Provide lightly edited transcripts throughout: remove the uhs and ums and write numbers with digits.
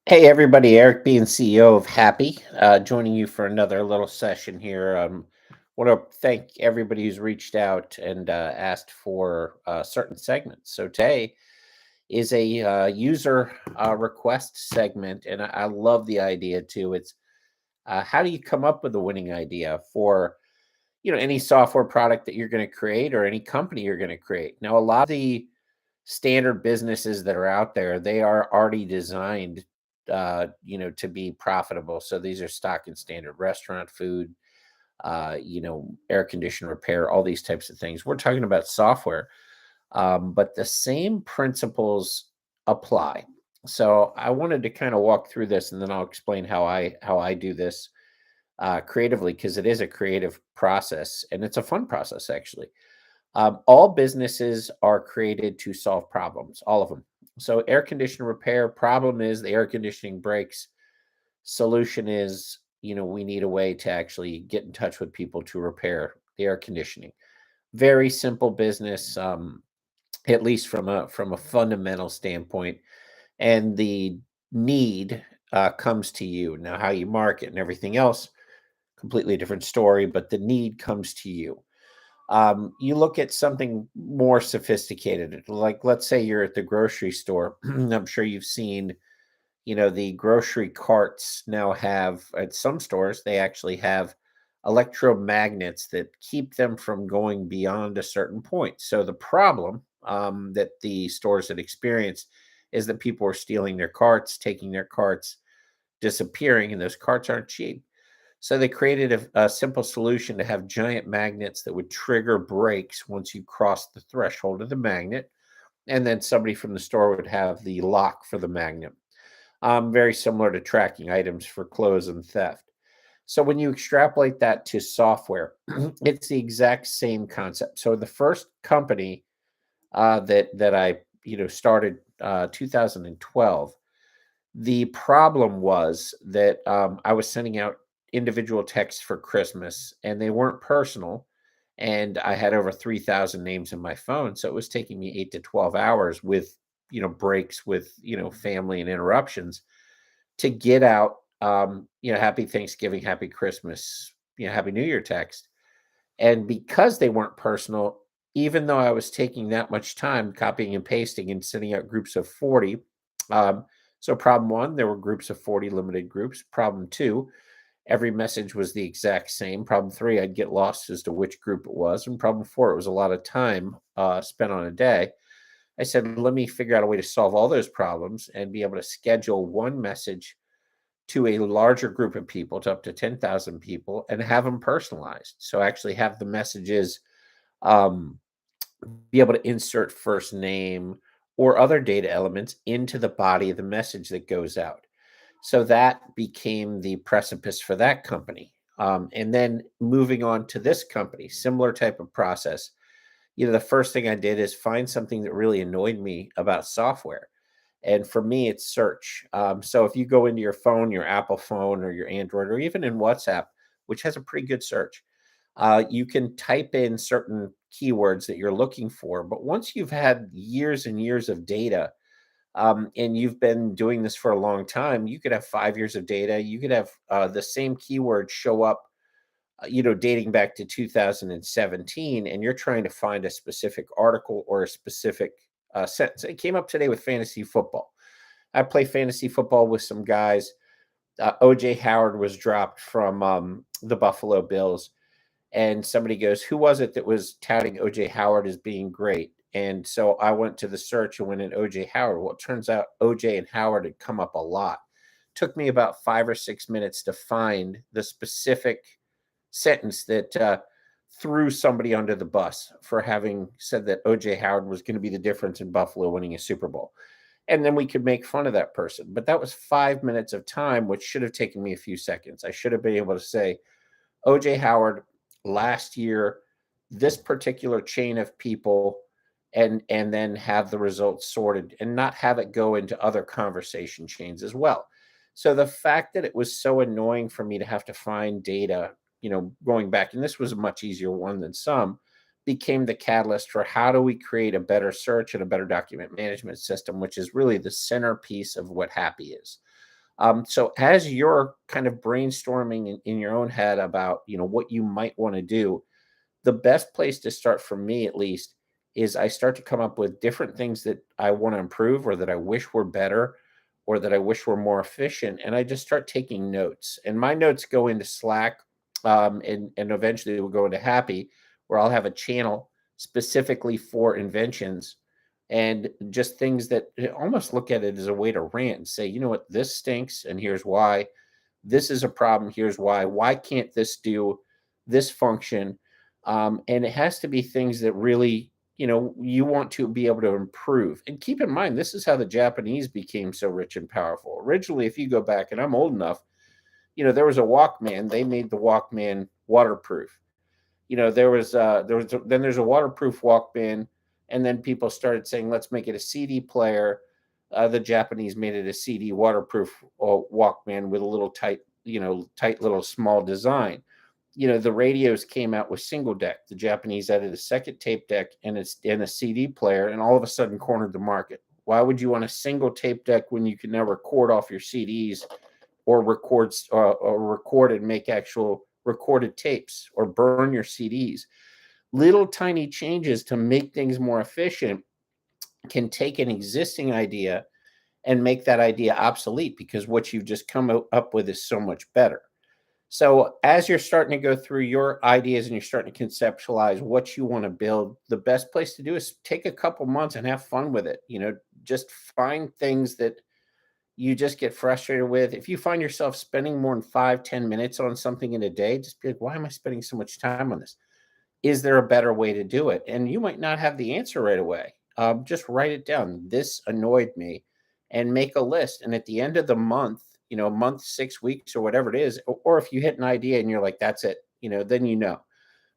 Hey everybody, Eric Beans CEO of HapPhi, joining you for another little session here. Want to thank everybody who's reached out and asked for certain segments. So today is a user request segment, and I love the idea too. It's how do you come up with a winning idea for any software product that you're going to create or any company you're going to create. Now, a lot of the standard businesses that are out there, they are already designed, to be profitable. So these are stock and standard restaurant food, air condition repair, all these types of things. We're talking about software, but the same principles apply. So I wanted to kind of walk through this, and then I'll explain how I do this creatively because it is a creative process and it's a fun process actually. All businesses are created to solve problems, all of them. So, air conditioner repair problem is the air conditioning breaks. Solution is, we need a way to actually get in touch with people to repair the air conditioning. Very simple business, at least from a fundamental standpoint. And the need comes to you. Now, how you market and everything else, completely different story, but the need comes to you. You look at something more sophisticated, like let's say you're at the grocery store. I'm sure you've seen, the grocery carts now have at some stores, they actually have electromagnets that keep them from going beyond a certain point. So the problem that the stores had experienced is that people were stealing their carts, taking their carts, disappearing, and those carts aren't cheap. So they created a simple solution to have giant magnets that would trigger brakes once you crossed the threshold of the magnet. And then somebody from the store would have the lock for the magnet. Very similar to tracking items for clothes and theft. So when you extrapolate that to software, it's the exact same concept. So the first company that I started 2012. The problem was that I was sending out individual texts for Christmas and they weren't personal. And I had over 3,000 names in my phone. So it was taking me 8 to 12 hours with, breaks with, family and interruptions to get out, happy Thanksgiving, happy Christmas, happy New Year text. And because they weren't personal, even though I was taking that much time copying and pasting and sending out groups of 40, so problem one, there were groups of 40 limited groups. Problem two, every message was the exact same. Problem three, I'd get lost as to which group it was. And problem four, it was a lot of time spent on a day. I said, let me figure out a way to solve all those problems and be able to schedule one message to a larger group of people, to up to 10,000 people, and have them personalized. So actually have the messages um, be able to insert first name or other data elements into the body of the message that goes out. So that became the precipice for that company. And then moving on to this company, similar type of process. The first thing I did is find something that really annoyed me about software. And for me, it's search. So if you go into your phone, your Apple phone or your Android, or even in WhatsApp, which has a pretty good search, you can type in certain keywords that you're looking for. But once you've had years and years of data, and you've been doing this for a long time, you could have 5 years of data. You could have the same keyword show up, dating back to 2017, and you're trying to find a specific article or a specific sentence. It came up today with fantasy football. I play fantasy football with some guys. OJ Howard was dropped from the Buffalo Bills, and somebody goes, "Who was it that was touting OJ Howard as being great?" And so I went to the search and went in OJ Howard. Well, it turns out OJ and Howard had come up a lot. Took me about 5 or 6 minutes to find the specific sentence that threw somebody under the bus for having said that OJ Howard was going to be the difference in Buffalo winning a Super Bowl. And then we could make fun of that person. But that was 5 minutes of time, which should have taken me a few seconds. I should have been able to say, OJ Howard last year, this particular chain of people, and then have the results sorted and not have it go into other conversation chains as well. So the fact that it was so annoying for me to have to find data, going back, and this was a much easier one than some, became the catalyst for how do we create a better search and a better document management system, which is really the centerpiece of what HapPhi is. So as you're kind of brainstorming in your own head about, what you might want to do, the best place to start for me at least is I start to come up with different things that I want to improve or that I wish were better or that I wish were more efficient. And I just start taking notes. And my notes go into Slack, and eventually it will go into Happy, where I'll have a channel specifically for inventions and just things that almost look at it as a way to rant and say, you know what, this stinks and here's why. This is a problem. Here's why. Why can't this do this function? And it has to be things that really, you want to be able to improve. And keep in mind, this is how the Japanese became so rich and powerful. Originally, if you go back, and I'm old enough, there was a Walkman. They made the Walkman waterproof. Then there's a waterproof Walkman, and then people started saying, let's make it a CD player. The Japanese made it a CD waterproof Walkman with a little tight little small design. The radios came out with single deck. The Japanese added a second tape deck and a CD player, and all of a sudden cornered the market. Why would you want a single tape deck when you can now record off your CDs or record and make actual recorded tapes or burn your CDs? Little tiny changes to make things more efficient can take an existing idea and make that idea obsolete because what you've just come up with is so much better. So as you're starting to go through your ideas and you're starting to conceptualize what you want to build, the best place to do is take a couple months and have fun with it. Just find things that you just get frustrated with. If you find yourself spending more than 5-10 minutes on something in a day, just be like, why am I spending so much time on this? Is there a better way to do it? And you might not have the answer right away. Just write it down. This annoyed me, and make a list. And at the end of the month, month, 6 weeks, or whatever it is, or if you hit an idea and you're like, that's it, then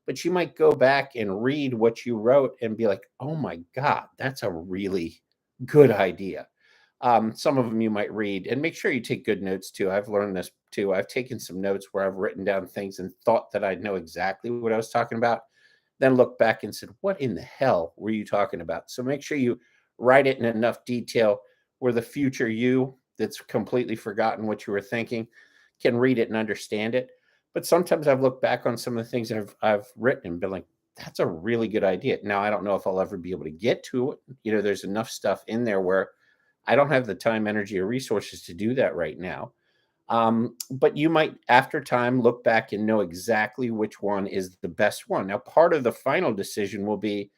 But you might go back and read what you wrote and be like, oh my God, that's a really good idea. Some of them you might read, and make sure you take good notes too. I've learned this too. I've taken some notes where I've written down things and thought that I know exactly what I was talking about, then look back and said, what in the hell were you talking about? So make sure you write it in enough detail where the future you that's completely forgotten what you were thinking can read it and understand it. But sometimes I've looked back on some of the things I've written and been like, that's a really good idea. Now I don't know if I'll ever be able to get to it. There's enough stuff in there where I don't have the time, energy, or resources to do that right now. But you might, after time, look back and know exactly which one is the best one. Now, part of the final decision will be,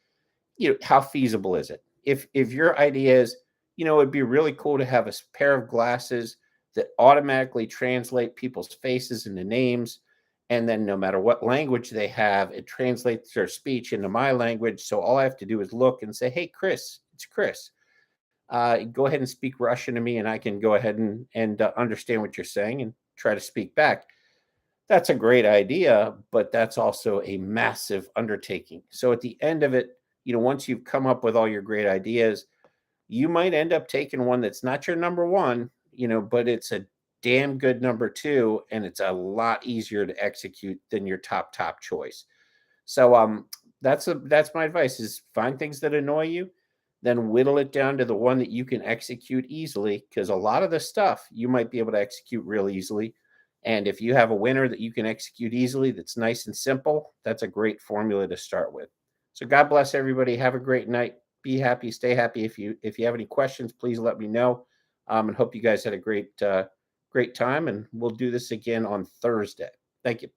how feasible is it? If your idea is, it'd be really cool to have a pair of glasses that automatically translate people's faces into names, and then no matter what language they have, it translates their speech into my language. So all I have to do is look and say, "Hey, Chris, it's Chris. Go ahead and speak Russian to me, and I can go ahead and understand what you're saying and try to speak back." That's a great idea, but that's also a massive undertaking. So at the end of it, once you've come up with all your great ideas, you might end up taking one that's not your number one, but it's a damn good number two, and it's a lot easier to execute than your top choice. So that's my advice is find things that annoy you, then whittle it down to the one that you can execute easily, because a lot of the stuff you might be able to execute real easily. And if you have a winner that you can execute easily that's nice and simple, that's a great formula to start with. So God bless everybody. Have a great night. Be happy, stay happy. If you have any questions, please let me know. And hope you guys had a great time. And we'll do this again on Thursday. Thank you.